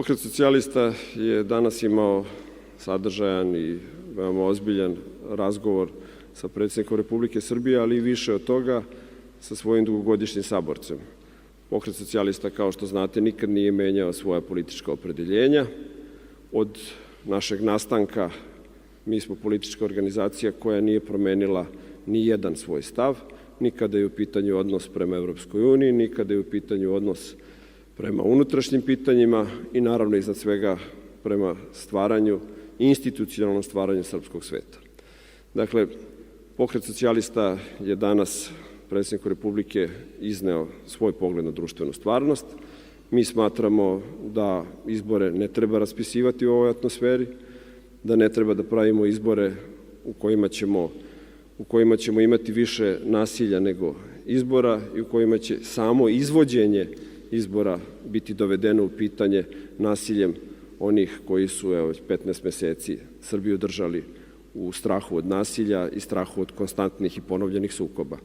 Pokret socijalista je danas imao sadržajan i veoma ozbiljan razgovor sa predsjednikom Republike Srbije, ali i više od toga sa svojim dugogodišnjim saborcem. Pokret socijalista, kao što znate, nikad nije menjao svoja politička opredeljenja. Od našeg nastanka mi smo politička organizacija koja nije promenila ni jedan svoj stav, ni kada je u pitanju odnos prema Evropskoj uniji, ni kada je u pitanju odnos prema unutrašnjim pitanjima i naravno iznad svega prema stvaranju, institucionalnom stvaranju srpskog sveta. Dakle, Pokret socijalista je danas predsjedniku Republike izneo svoj pogled na društvenu stvarnost. Mi smatramo da izbore ne treba raspisivati u ovoj atmosferi, da ne treba da pravimo izbore u kojima ćemo imati više nasilja nego izbora i u kojima će samo izvođenje izbora biti dovedeno u pitanje nasiljem onih koji su 15 meseci Srbiju držali u strahu od nasilja i strahu od konstantnih i ponovljenih sukoba.